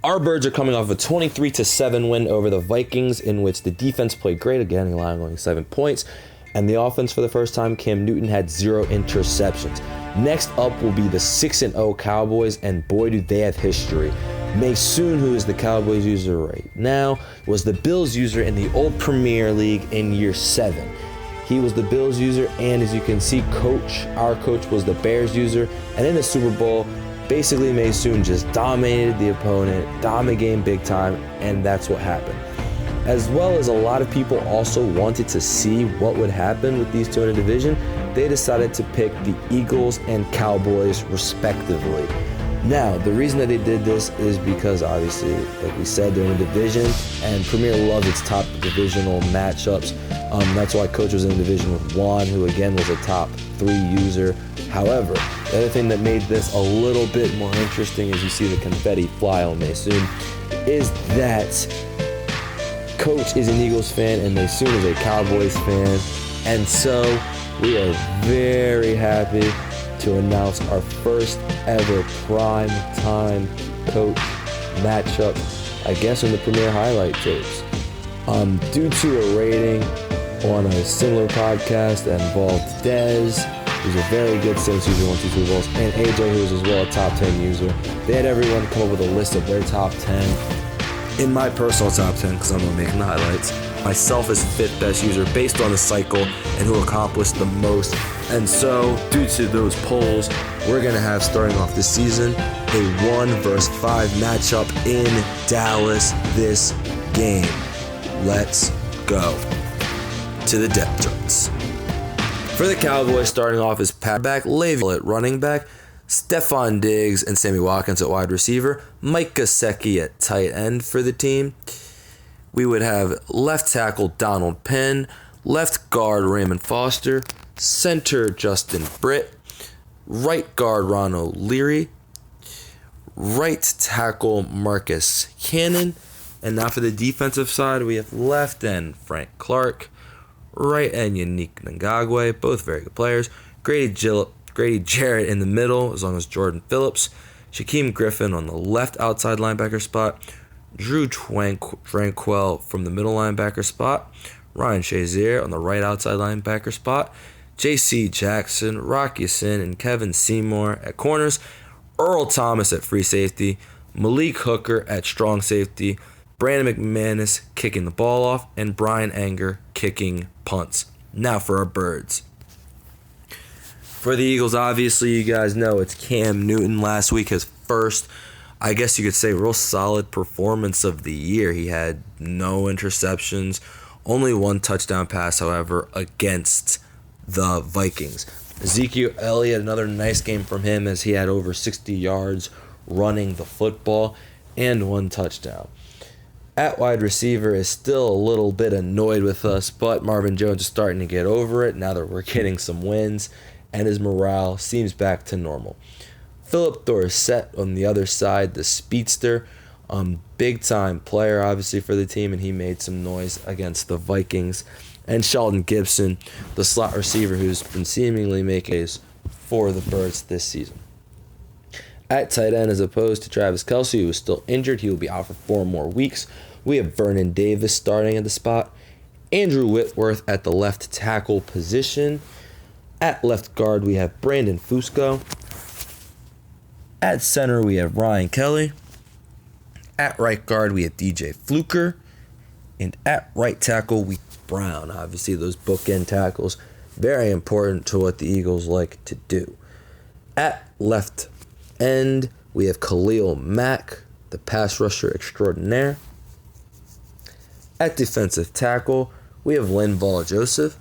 Our Birds are coming off a 23-7 win over the Vikings, in which the defense played great, again, allowing only 7 points. And the offense, for the first time, Cam Newton had 0 interceptions. Next up will be the 6-0 Cowboys, and boy, do they have history. Masoon, who is the Cowboys user right now, was the Bills user in the old Premier League in year 7. He was the Bills user, and as you can see, our coach was the Bears user. And in the Super Bowl, basically Masoon just dominated the opponent, dominated the game big time, and that's what happened. As well as a lot of people also wanted to see what would happen with these two in a division, they decided to pick the Eagles and Cowboys respectively. Now, the reason that they did this is because, obviously, like we said, they're in a division, and Premier loves its top divisional matchups. That's why Coach was in a division with Juan, who again was a top 3 user. However, the other thing that made this a little bit more interesting, as you see the confetti fly on Masoon, is that Coach is an Eagles fan and Masoon is a Cowboys fan. And so we are very happy to announce our first ever prime time coach matchup, I guess, in the Premier highlight tapes. Due to a rating on a similar podcast that involved Dez, who's a very good Saints user, 1, 2 Super Bowls, and AJ, who is as well a top 10 user. They had everyone come up with a list of their top 10. In my personal top 10, because I'm going to make the highlights, myself is 5th best user based on the cycle and who accomplished the most. And so, due to those polls, we're going to have, starting off this season, a 1 versus 5 matchup in Dallas this game. Let's go to the depth charts. For the Cowboys, starting off is Pat back, Le'Veon at running back, Stephon Diggs and Sammy Watkins at wide receiver, Mike Gesicki at tight end for the team. We would have left tackle Donald Penn, left guard Raymond Foster, center Justin Britt, right guard Ron O'Leary, right tackle Marcus Cannon, and now for the defensive side, we have left end Frank Clark, right end Yannick Ngakoue, both very good players, Grady Jarrett in the middle, as long as Jordan Phillips, Shaquem Griffin on the left outside linebacker spot, Drew Tranquil from the middle linebacker spot, Ryan Shazier on the right outside linebacker spot, J.C. Jackson, Rocky Sin, and Kevin Seymour at corners, Earl Thomas at free safety, Malik Hooker at strong safety, Brandon McManus kicking the ball off, and Brian Anger kicking punts. Now for our Birds. For the Eagles, obviously, you guys know it's Cam Newton last week, his first, I guess you could say, real solid performance of the year. He had no interceptions, only 1 touchdown pass, however, against the Vikings. Ezekiel Elliott, another nice game from him, as he had over 60 yards running the football and 1 touchdown. At wide receiver is still a little bit annoyed with us, but Marvin Jones is starting to get over it now that we're getting some wins, and his morale seems back to normal. Philip Dorsett on the other side, the speedster, big-time player, obviously, for the team, and he made some noise against the Vikings. And Sheldon Gibson, the slot receiver, who's been seemingly making plays for the Birds this season. At tight end, as opposed to Travis Kelce, who is still injured, he will be out for 4 more weeks. We have Vernon Davis starting at the spot, Andrew Whitworth at the left tackle position. At left guard, we have Brandon Fusco. At center, we have Ryan Kelly. At right guard, we have DJ Fluker. And at right tackle, we have Brown. Obviously, those bookend tackles, very important to what the Eagles like to do. At left end, we have Khalil Mack, the pass rusher extraordinaire. At defensive tackle, we have Linval Joseph.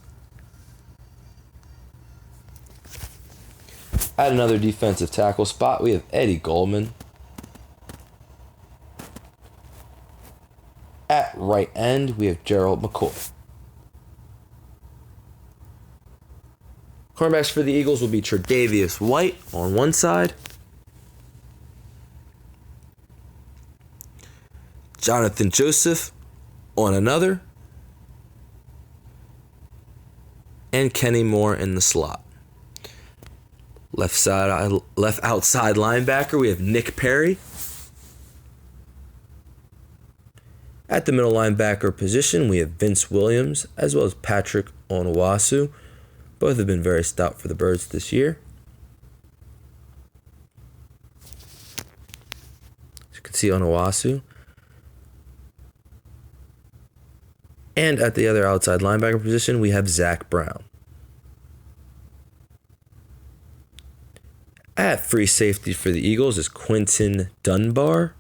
At another defensive tackle spot, we have Eddie Goldman. At right end, we have Gerald McCoy. Cornerbacks for the Eagles will be Tre'Davious White on one side, Jonathan Joseph on another, and Kenny Moore in the slot. Left outside linebacker, we have Nick Perry. At the middle linebacker position, we have Vince Williams as well as Patrick Onuasu. Both have been very stout for the Birds this year. As you can see, Onuasu. And at the other outside linebacker position, we have Zach Brown. At free safety for the Eagles is Quinton Dunbar.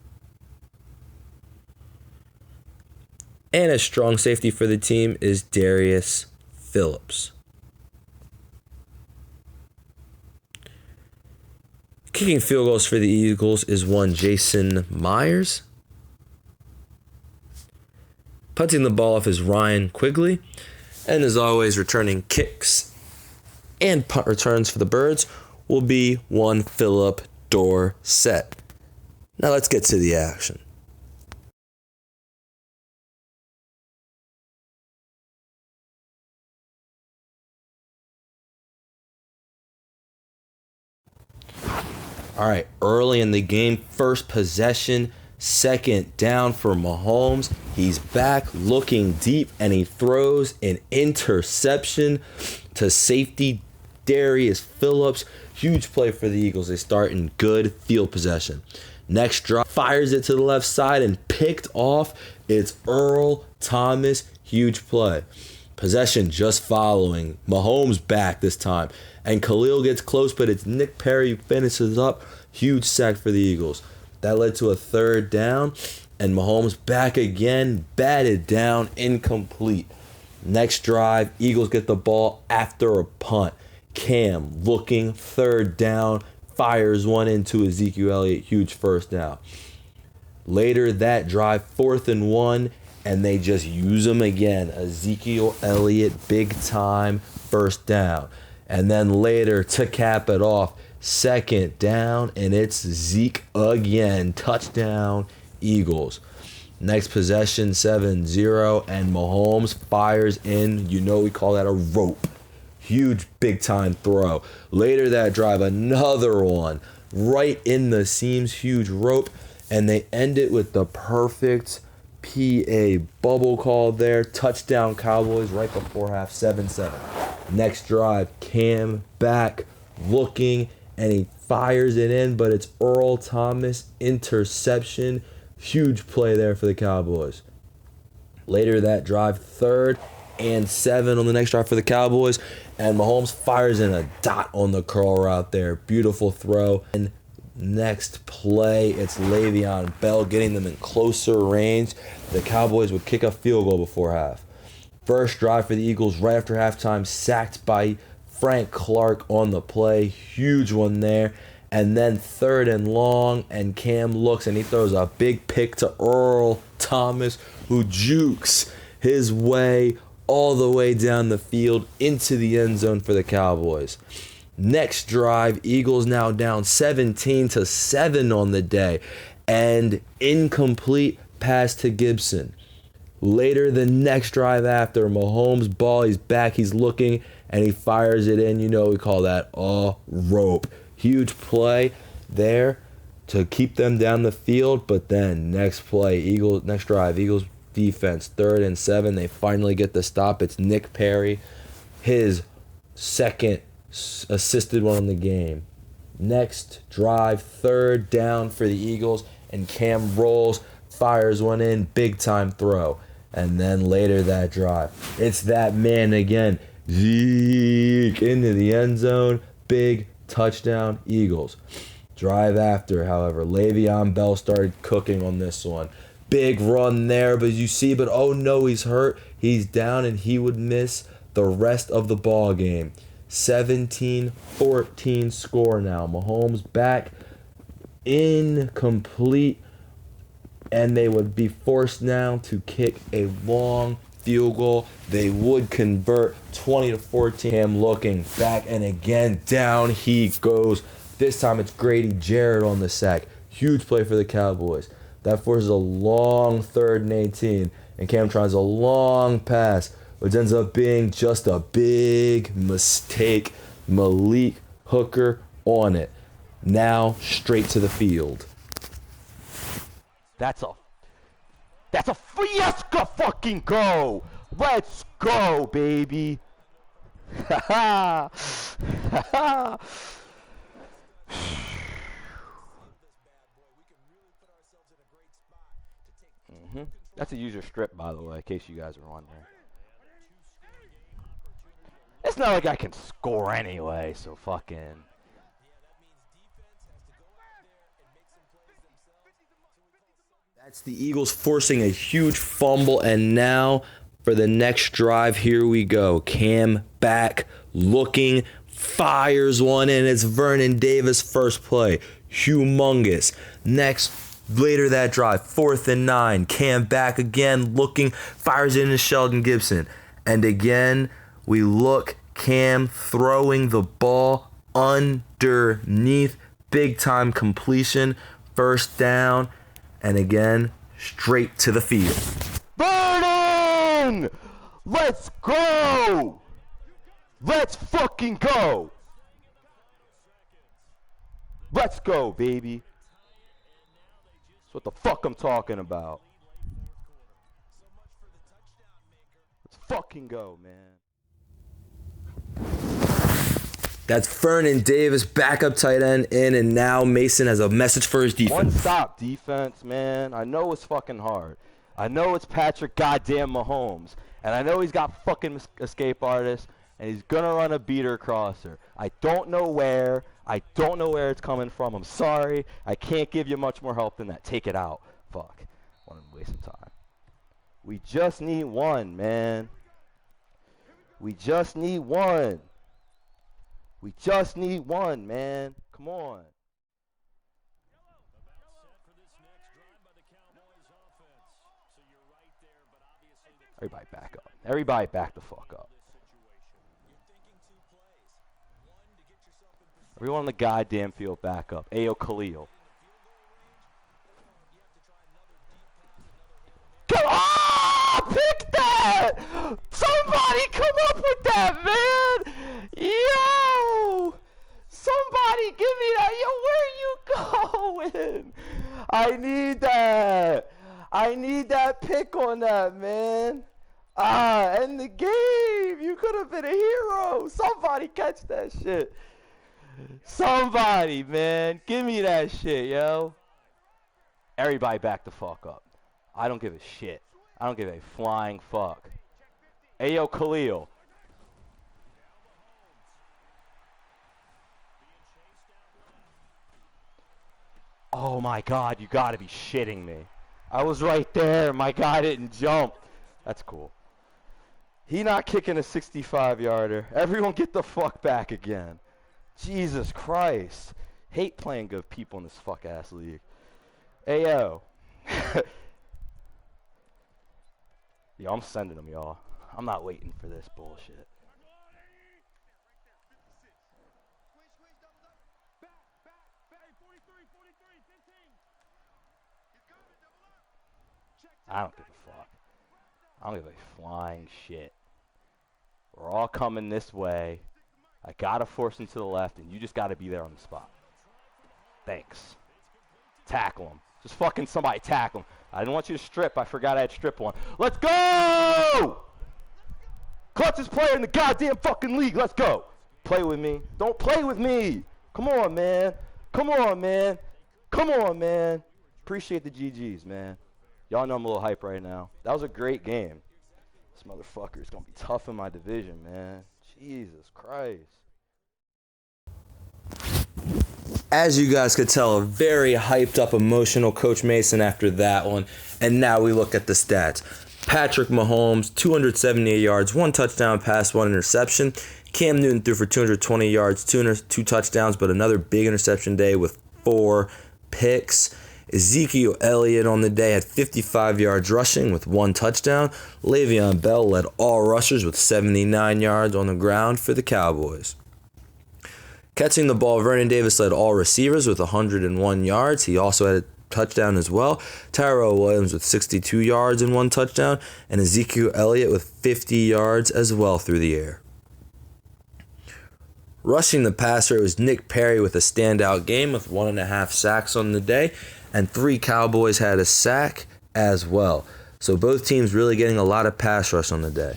And a strong safety for the team is Darius Phillips. Kicking field goals for the Eagles is one Jason Myers. Punting the ball off is Ryan Quigley. And as always, returning kicks and punt returns for the Birds will be one Philip Dorsett. Now let's get to the action. All right, early in the game, first possession, second down for Mahomes. He's back looking deep, and he throws an interception to safety Darius Phillips. Huge play for the Eagles. They start in good field possession. Next drop, fires it to the left side and picked off. It's Earl Thomas. Huge play. Possession just following. Mahomes back this time. And Khalil gets close, but it's Nick Perry who finishes up. Huge sack for the Eagles. That led to a third down. And Mahomes back again. Batted down. Incomplete. Next drive, Eagles get the ball after a punt. Cam looking, third down. Fires one into Ezekiel Elliott. Huge first down. Later that drive, 4th and 1. And they just use him again. Ezekiel Elliott, big time, first down. And then later, to cap it off, 2nd down, and it's Zeke again. Touchdown, Eagles. Next possession, 7-0, and Mahomes fires in. You know we call that a rope. Huge, big-time throw. Later that drive, another one. Right in the seams, huge rope. And they end it with the perfect PA bubble call there. Touchdown Cowboys right before half, 7-7. Next drive, Cam back looking, and he fires it in, but it's Earl Thomas, interception. Huge play there for the Cowboys. Later that drive, 3rd and 7 on the next drive for the Cowboys, and Mahomes fires in a dot on the curl route there. Beautiful throw. And next play, it's Le'Veon Bell getting them in closer range. The Cowboys would kick a field goal before half. First drive for the Eagles right after halftime, sacked by Frank Clark on the play. Huge one there. And then 3rd and long, and Cam looks and he throws a big pick to Earl Thomas, who jukes his way all the way down the field into the end zone for the Cowboys. Next drive, Eagles now down 17-7 on the day, and incomplete pass to Gibson. Later, the next drive after, Mahomes' ball, he's back, he's looking, and he fires it in. You know we call that a rope. Huge play there to keep them down the field, but then next play, next drive, Eagles defense, 3rd and 7. They finally get the stop. It's Nick Perry, his second assisted one in the game. Next drive, 3rd down for the Eagles, and Cam rolls, fires one in, big time throw. And then later that drive, it's that man again, Zeke into the end zone, big touchdown, Eagles. Drive after, however, Le'Veon Bell started cooking on this one. Big run there, but oh no, he's hurt. He's down, and he would miss the rest of the ball game. 17-14 score now. Mahomes back, incomplete, and they would be forced now to kick a long field goal. They would convert 20-14. Cam looking back, and again down he goes. This time it's Grady Jarrett on the sack. Huge play for the Cowboys. That forces a long 3rd and 18, and Cam tries a long pass, which ends up being just a big mistake. Malik Hooker on it. Now straight to the field. That's a That's a let's go fucking go. Let's go, baby. Ha ha. Ha ha. That's a user strip, by the way, in case you guys are wondering. It's not like I can score anyway, so fucking. That's the Eagles forcing a huge fumble, and now for the next drive, here we go. Cam back, looking, fires one in. It's Vernon Davis' first play. Humongous. Next, later that drive, 4th and 9. Cam back again, looking, fires it into Sheldon Gibson. And again, we look, Cam throwing the ball underneath. Big time completion, first down. And again, straight to the field. Vernon! Let's go! Let's fucking go! Let's go, baby. That's what the fuck I'm talking about. Let's fucking go, man. That's Vernon Davis, backup tight end in, and now Mason has a message for his defense. One stop defense, man. I know it's fucking hard. I know it's Patrick goddamn Mahomes, and I know he's got fucking escape artists, and he's gonna run a beater crosser. I don't know where. I don't know where it's coming from. I'm sorry. I can't give you much more help than that. Take it out. Fuck. I want to waste some time. We just need one, man. We just need one. We just need one, man. Come on. Everybody back up. Everybody back the fuck up. Everyone on the goddamn field back up. Ayo Khalil. Come on! Pick that! Somebody come up with that, man! Yo! Somebody give me that. Yo, where are you going? I need that. I need that pick on that, man. End the game. You could have been a hero. Somebody catch that shit. Somebody, man. Give me that shit, yo. Everybody back the fuck up. I don't give a shit. I don't give a flying fuck. Ayo, Khalil. Oh my God, you gotta be shitting me. I was right there. My guy didn't jump. That's cool. He not kicking a 65-yarder. Everyone get the fuck back again. Jesus Christ. Hate playing good people in this fuck-ass league. Ayo. Yo, I'm sending them, y'all. I'm not waiting for this bullshit. I don't give a fuck. I don't give a flying shit. We're all coming this way. I gotta force him to the left, and you just gotta be there on the spot. Thanks. Tackle him. Just fucking somebody tackle him. I didn't want you to strip. I forgot I had strip on. Let's go! Clutchest player in the goddamn fucking league. Let's go. Play with me. Don't play with me. Come on, man. Come on, man. Come on, man. Appreciate the GGs, man. Y'all know I'm a little hype right now. That was a great game. This motherfucker is going to be tough in my division, man. Jesus Christ. As you guys could tell, a very hyped up, emotional Coach Mason after that one. And now we look at the stats. Patrick Mahomes, 278 yards, 1 touchdown pass, 1 interception. Cam Newton threw for 220 yards, 2 touchdowns, but another big interception day with 4 picks. Ezekiel Elliott on the day had 55 yards rushing with 1 touchdown. Le'Veon Bell led all rushers with 79 yards on the ground for the Cowboys. Catching the ball, Vernon Davis led all receivers with 101 yards. He also had a touchdown as well. Tyrell Williams with 62 yards and 1 touchdown. And Ezekiel Elliott with 50 yards as well through the air. Rushing the passer, it was Nick Perry with a standout game with 1.5 sacks on the day. And 3 Cowboys had a sack as well. So both teams really getting a lot of pass rush on the day.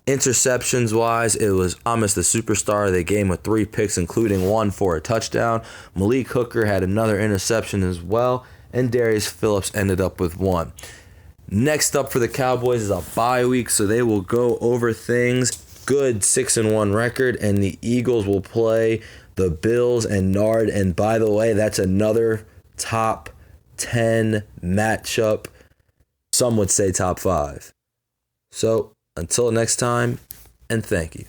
Interceptions-wise, it was Amos the superstar of the game with 3 picks, including 1 for a touchdown. Malik Hooker had another interception as well, and Darius Phillips ended up with 1. Next up for the Cowboys is a bye week, so they will go over things. Good 6-1 record, and the Eagles will play the Bills and Nard. And by the way, that's another top 10 matchup. Some would say top 5. So until next time, and thank you.